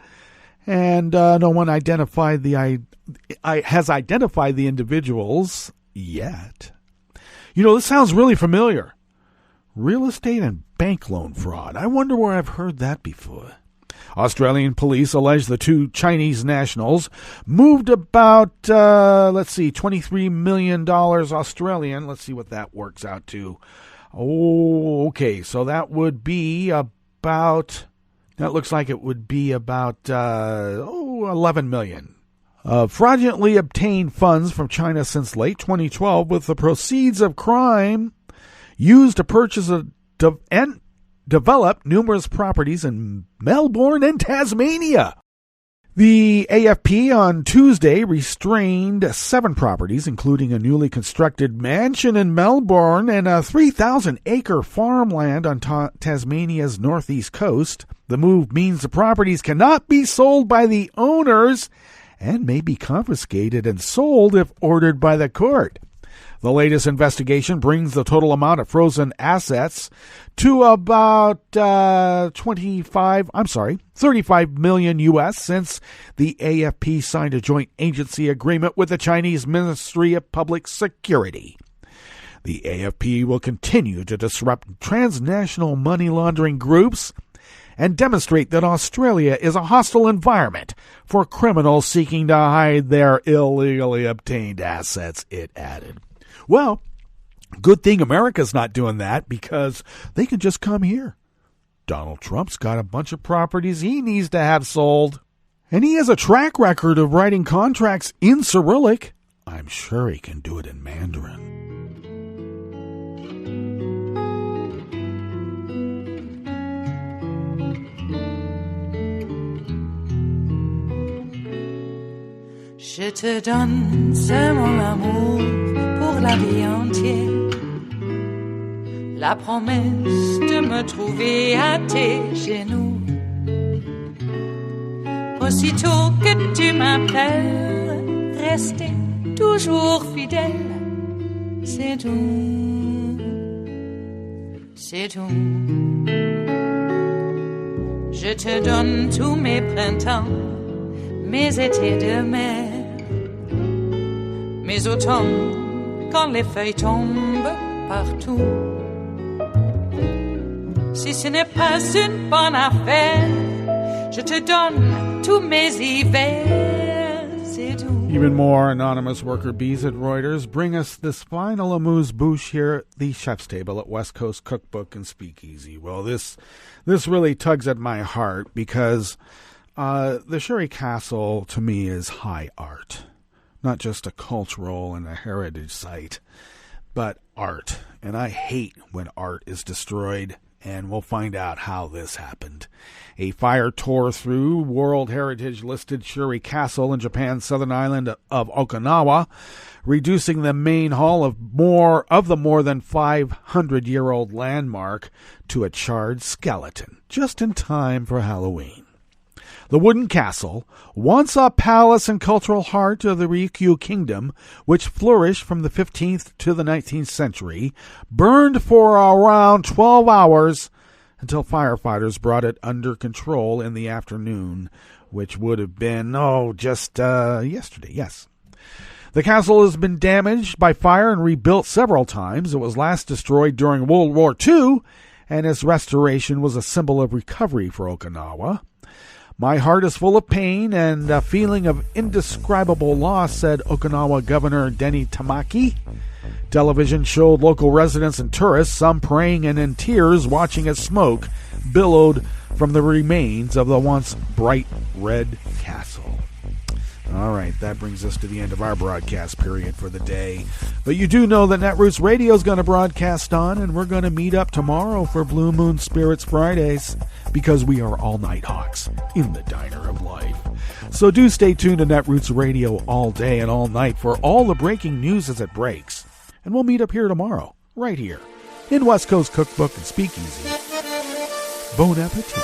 and no one has identified the individuals yet. You know, this sounds really familiar. Real estate and bank loan fraud. I wonder where I've heard that before. Australian police allege the 2 Chinese nationals moved about, $23 million Australian. Let's see what that works out to. Oh, okay, so that would be about, that looks like it would be about, $11 million. Fraudulently obtained funds from China since late 2012 with the proceeds of crime used to purchase and develop numerous properties in Melbourne and Tasmania. The AFP on Tuesday restrained 7 properties, including a newly constructed mansion in Melbourne and a 3,000-acre farmland on Tasmania's northeast coast. The move means the properties cannot be sold by the owners and may be confiscated and sold if ordered by the court. The latest investigation brings the total amount of frozen assets to about 35 million U.S. since the AFP signed a joint agency agreement with the Chinese Ministry of Public Security. The AFP will continue to disrupt transnational money laundering groups and demonstrate that Australia is a hostile environment for criminals seeking to hide their illegally obtained assets, it added. Well, good thing America's not doing that because they can just come here. Donald Trump's got a bunch of properties he needs to have sold, and he has a track record of writing contracts in Cyrillic. I'm sure he can do it in Mandarin. Je te donne c'est mon amour pour la vie entière. La promesse de me trouver à tes genoux. Aussitôt que tu m'appelles, rester toujours fidèle. C'est tout, c'est tout. Je te donne tous mes printemps, mes étés de mer. Mes automnes, quand les feuilles tombent partout. Si ce n'est pas une bonne affaire, je te donne tous mes hivers, c'est tout. Even more anonymous worker bees at Reuters bring us this final amuse-bouche here at the chef's table at West Coast Cookbook and Speakeasy. Well, this really tugs at my heart because the Shuri Castle, to me, is high art. Not just a cultural and a heritage site, but art. And I hate when art is destroyed, and we'll find out how this happened. A fire tore through World Heritage-listed Shuri Castle in Japan's southern island of Okinawa, reducing the main hall of the more than 500-year-old landmark to a charred skeleton, just in time for Halloween. The wooden castle, once a palace and cultural heart of the Ryukyu kingdom, which flourished from the 15th to the 19th century, burned for around 12 hours until firefighters brought it under control in the afternoon, which would have been, just yesterday, yes. The castle has been damaged by fire and rebuilt several times. It was last destroyed during World War II, and its restoration was a symbol of recovery for Okinawa. My heart is full of pain and a feeling of indescribable loss, said Okinawa Governor Denny Tamaki. Television showed local residents and tourists, some praying and in tears, watching as smoke billowed from the remains of the once bright red castle. All right, that brings us to the end of our broadcast period for the day. But you do know that Netroots Radio is going to broadcast on, and we're going to meet up tomorrow for Blue Moon Spirits Fridays, because we are all night hawks in the diner of life. So do stay tuned to Netroots Radio all day and all night for all the breaking news as it breaks. And we'll meet up here tomorrow, right here, in West Coast Cookbook and Speakeasy. Bon appetit.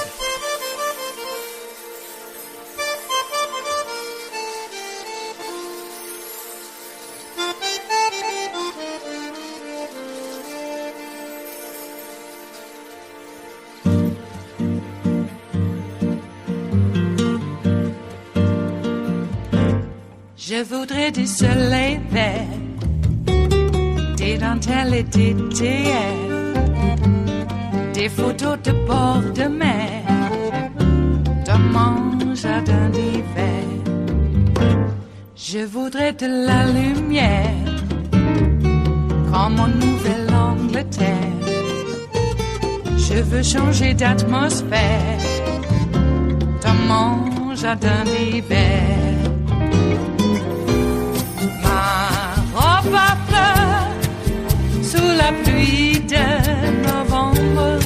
Je voudrais du soleil vert, des dentelles et des théières, des photos de bord de mer, dans mon jardin d'hiver. Je voudrais de la lumière, comme en Nouvelle-Angleterre. Je veux changer d'atmosphère, dans mon jardin d'hiver. Ma fleur sous la pluie de novembre,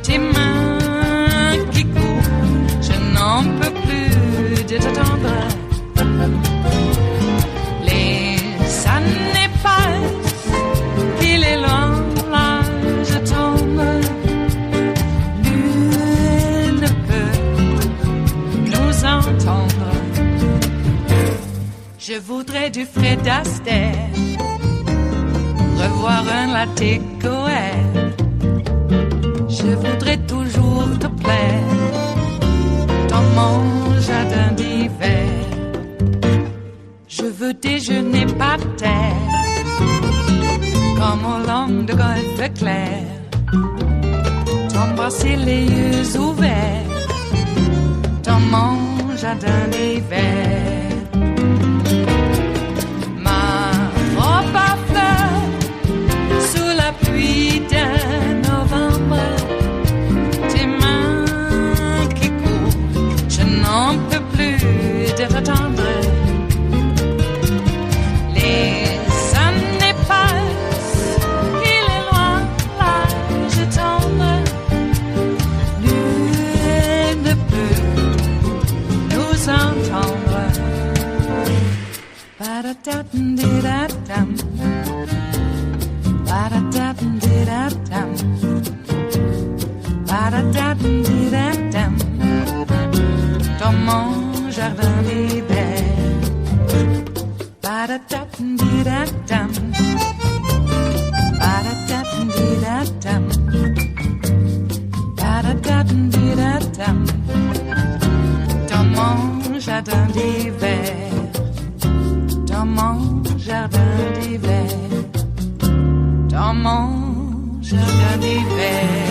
tes mains qui courent, je n'en peux plus de t'attendre. Les années passent, il est loin, là je tombe. Nul ne peut nous entendre. Je voudrais du Fred Astaire, revoir un latte Goël. Je voudrais toujours te plaire dans mon jardin d'hiver. Je veux déjeuner par terre, comme au long de golfe clair, t'embrasser les yeux ouverts dans mon jardin d'hiver. De novembre, tes mains qui courent, je n'en peux plus de t'attendre. Les années passent, il est loin, là je tombe. Nul ne peut nous entendre. Ba-da-da-dum-di-da-dum. Ba-da-da-dum-di-da-dum. Ba-da-da-dum-di-da-dum. Dans mon jardin d'hiver. Ba-da-da-dum-di-da-dum. Ba-da-da-dum-di-da-dum. Ba-da-da-dum-di-da-dum. Dans mon jardin d'hiver. Dans mon jardin d'hiver. Dans mon jardin d'hiver.